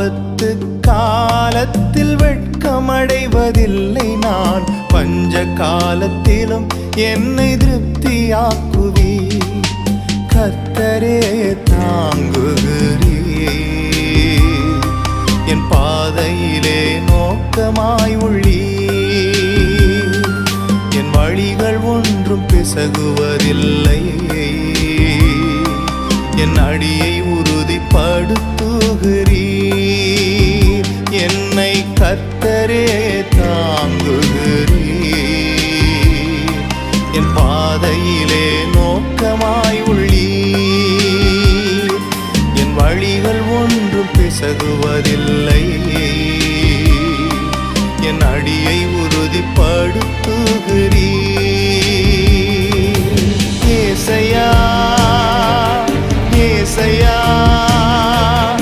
ஆபத்து காலத்தில் வெட்கமடைவதில்லை நான். பஞ்ச காலத்திலும் என்னை திருப்தியாக்குவி. கர்த்தரே தாங்குகிறீர், என் பாதையிலே நோக்கமாய் உள்ளீர். என் வழிகள் ஒன்றும் பிசகுவதில்லை, என் அடியை உறுதிப்படுத்துகிறீர். என்னை கர்த்தரே தாங்குகிறீர், என் பாதையிலே நோக்கமாய் உள்ளீர். என் வழிகள் ஒன்றும் பிசகுவதில்லை.